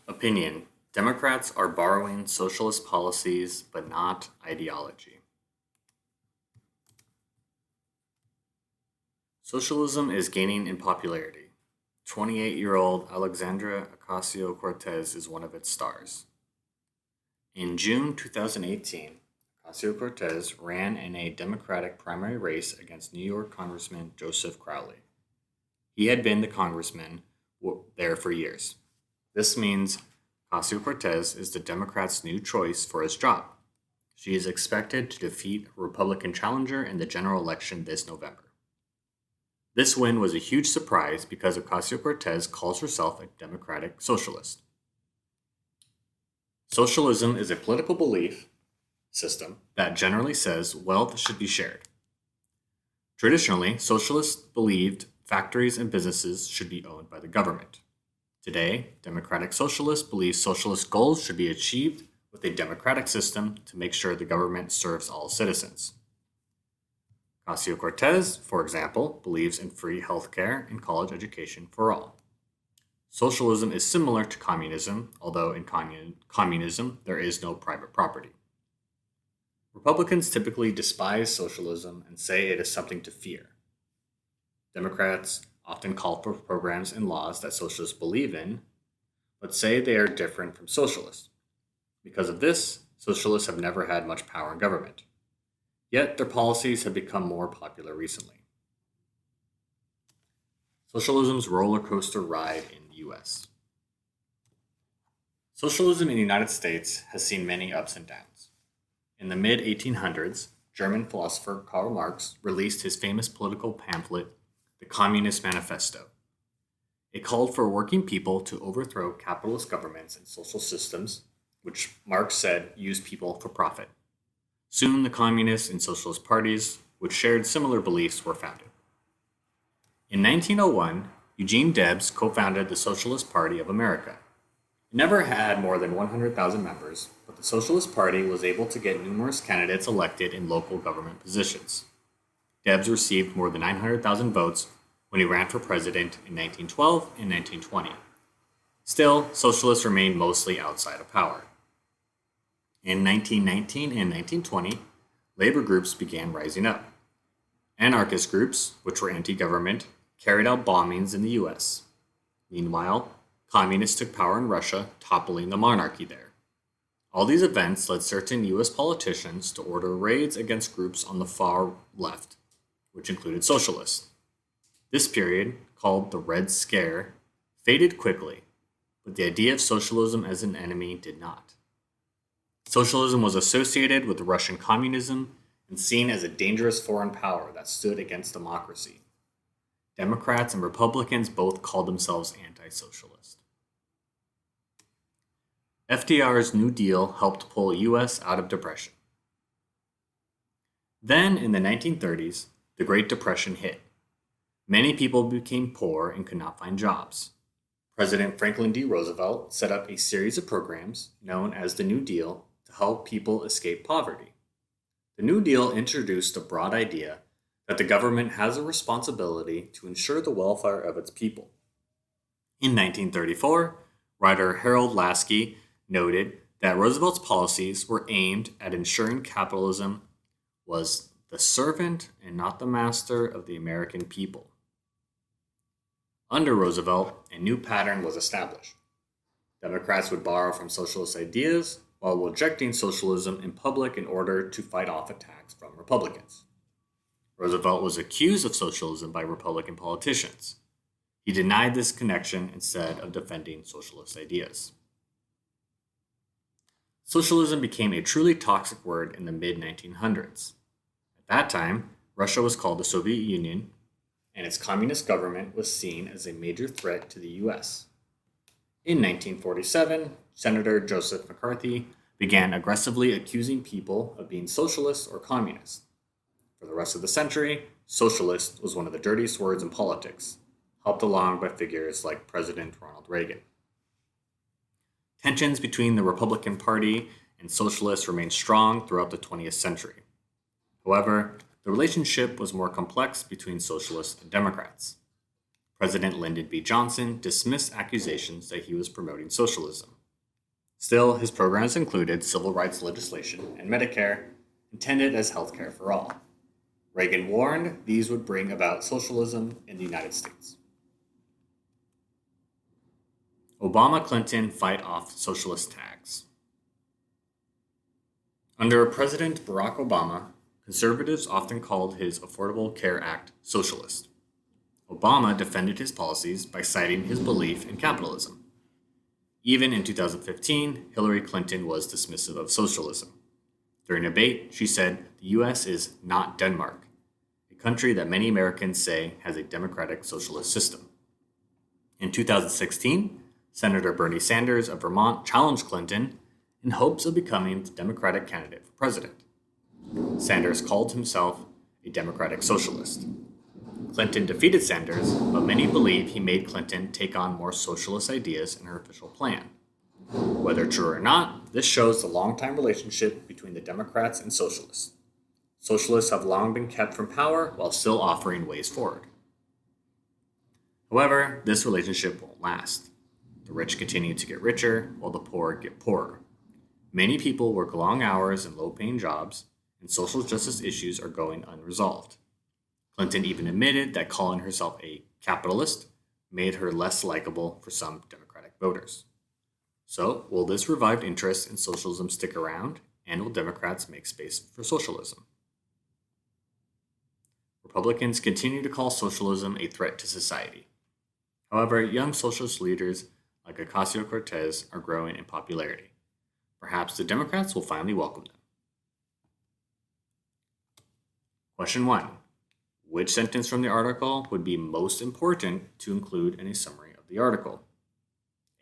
Opinion: Democrats are borrowing socialist policies but not ideology. Socialism is gaining in popularity. 28-year-old Alexandra Ocasio-Cortez is one of its stars. In June 2018, Ocasio-Cortez ran in a Democratic primary race against New York Congressman Joseph Crowley. He had been the congressman there for years. This means Ocasio-Cortez is the Democrats' new choice for his job. She is expected to defeat a Republican challenger in the general election this November. This win was a huge surprise because Ocasio-Cortez calls herself a democratic socialist. Socialism is a political belief system that generally says wealth should be shared. Traditionally, socialists believed factories and businesses should be owned by the government. Today, democratic socialists believe socialist goals should be achieved with a democratic system to make sure the government serves all citizens. Ocasio-Cortez, for example, believes in free healthcare and college education for all. Socialism is similar to communism, although in communism there is no private property. Republicans typically despise socialism and say it is something to fear. Democrats often call for programs and laws that socialists believe in, but say they are different from socialists. Because of this, socialists have never had much power in government. Yet their policies have become more popular recently. Socialism's roller coaster ride in the US. Socialism in the United States has seen many ups and downs. In the mid-1800s, German philosopher Karl Marx released his famous political pamphlet, The Communist Manifesto. It called for working people to overthrow capitalist governments and social systems, which Marx said used people for profit. Soon the communist and socialist parties, which shared similar beliefs, were founded. In 1901, Eugene Debs co-founded the Socialist Party of America. It never had more than 100,000 members, but the Socialist Party was able to get numerous candidates elected in local government positions. Debs received more than 900,000 votes when he ran for president in 1912 and 1920. Still, socialists remained mostly outside of power. In 1919 and 1920, labor groups began rising up. Anarchist groups, which were anti-government, carried out bombings in the US. Meanwhile, communists took power in Russia, toppling the monarchy there. All these events led certain US politicians to order raids against groups on the far left, which included socialists. This period, called the Red Scare, faded quickly, but the idea of socialism as an enemy did not. Socialism was associated with Russian communism and seen as a dangerous foreign power that stood against democracy. Democrats and Republicans both called themselves anti-socialist. FDR's New Deal helped pull US out of depression. Then, in the 1930s, the Great Depression hit. Many people became poor and could not find jobs. President Franklin D. Roosevelt set up a series of programs known as the New Deal to help people escape poverty. The New Deal introduced a broad idea that the government has a responsibility to ensure the welfare of its people. In 1934, writer Harold Lasky noted that Roosevelt's policies were aimed at ensuring capitalism was the servant and not the master of the American people. Under Roosevelt, a new pattern was established. Democrats would borrow from socialist ideas while rejecting socialism in public in order to fight off attacks from Republicans. Roosevelt was accused of socialism by Republican politicians. He denied this connection instead of defending socialist ideas. Socialism became a truly toxic word in the mid-1900s. At that time, Russia was called the Soviet Union, and its communist government was seen as a major threat to the US. In 1947, Senator Joseph McCarthy began aggressively accusing people of being socialists or communists. For the rest of the century, socialist was one of the dirtiest words in politics, helped along by figures like President Ronald Reagan. Tensions between the Republican Party and socialists remained strong throughout the 20th century. However, the relationship was more complex between socialists and Democrats. President Lyndon B. Johnson dismissed accusations that he was promoting socialism. Still, his programs included civil rights legislation and Medicare, intended as health care for all. Reagan warned these would bring about socialism in the United States. Obama-Clinton fight off socialist tags. Under President Barack Obama, conservatives often called his Affordable Care Act socialist. Obama defended his policies by citing his belief in capitalism. Even in 2015, Hillary Clinton was dismissive of socialism. During a debate, she said the U.S. is not Denmark, a country that many Americans say has a democratic socialist system. In 2016, Senator Bernie Sanders of Vermont challenged Clinton in hopes of becoming the Democratic candidate for president. Sanders called himself a democratic socialist. Clinton defeated Sanders, but many believe he made Clinton take on more socialist ideas in her official plan. Whether true or not, this shows the long-time relationship between the Democrats and socialists. Socialists have long been kept from power while still offering ways forward. However, this relationship won't last. The rich continue to get richer while the poor get poorer. Many people work long hours in low-paying jobs, and social justice issues are going unresolved. Clinton even admitted that calling herself a capitalist made her less likable for some Democratic voters. So, will this revived interest in socialism stick around, and will Democrats make space for socialism? Republicans continue to call socialism a threat to society. However, young socialist leaders like Ocasio-Cortez are growing in popularity. Perhaps the Democrats will finally welcome them. Question 1. Which sentence from the article would be most important to include in a summary of the article?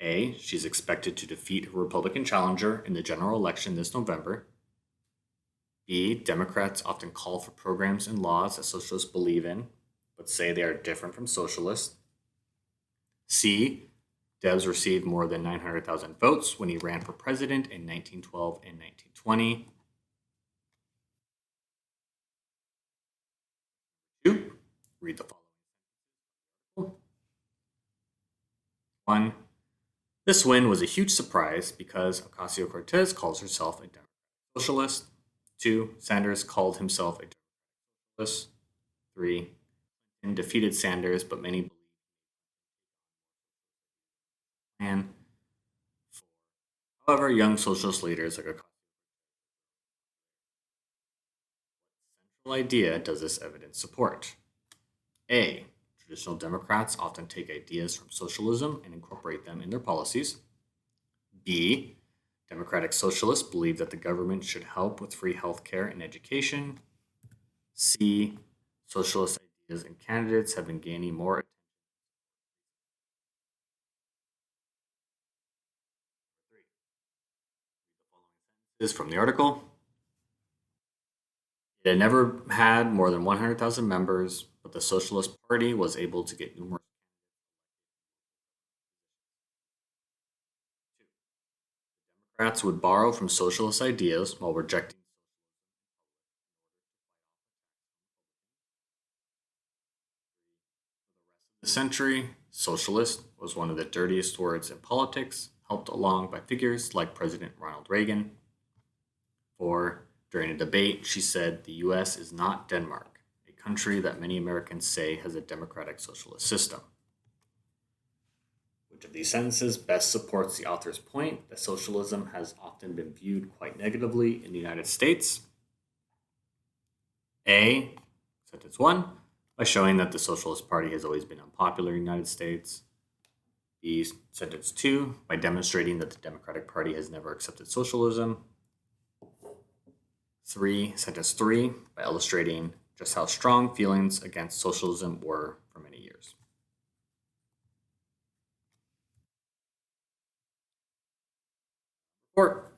A. She's expected to defeat her Republican challenger in the general election this November. B. Democrats often call for programs and laws that socialists believe in, but say they are different from socialists. C. Debs received more than 900,000 votes when he ran for president in 1912 and 1920. 2. Read the following. 1. This win was a huge surprise because Ocasio-Cortez calls herself a Democratic socialist. 2. Sanders called himself a Democratic socialist. 3. Clinton defeated Sanders, but many believe and 4. However, young socialist leaders like Ocasio-Cortez. What central idea does this evidence support? A. Traditional Democrats often take ideas from socialism and incorporate them in their policies. B. Democratic socialists believe that the government should help with free health care and education. C. Socialist ideas and candidates have been gaining more attention. This is from the article. It had never had more than 100,000 members, but the Socialist Party was able to get numerous. Democrats would borrow from socialist ideas while rejecting the century. Socialist was one of the dirtiest words in politics, helped along by figures like President Ronald Reagan. 4. During a debate, she said the U.S. is not Denmark, a country that many Americans say has a democratic socialist system. Which of these sentences best supports the author's point that socialism has often been viewed quite negatively in the United States? A. Sentence 1, by showing that the Socialist Party has always been unpopular in the United States. B. Sentence 2, by demonstrating that the Democratic Party has never accepted socialism. 3. Sentence 3, by illustrating just how strong feelings against socialism were for many years. Report.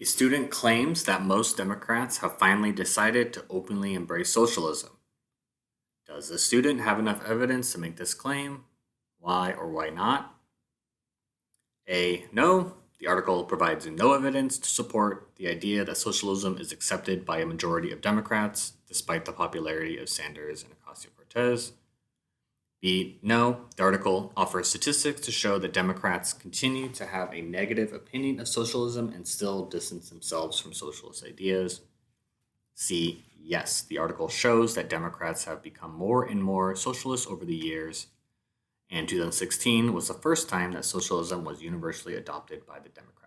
A student claims that most Democrats have finally decided to openly embrace socialism. Does the student have enough evidence to make this claim? Why or why not? A. No. The article provides no evidence to support the idea that socialism is accepted by a majority of Democrats, despite the popularity of Sanders and Ocasio-Cortez. B. No, the article offers statistics to show that Democrats continue to have a negative opinion of socialism and still distance themselves from socialist ideas. C. Yes, the article shows that Democrats have become more and more socialist over the years, and 2016 was the first time that socialism was universally adopted by the Democratic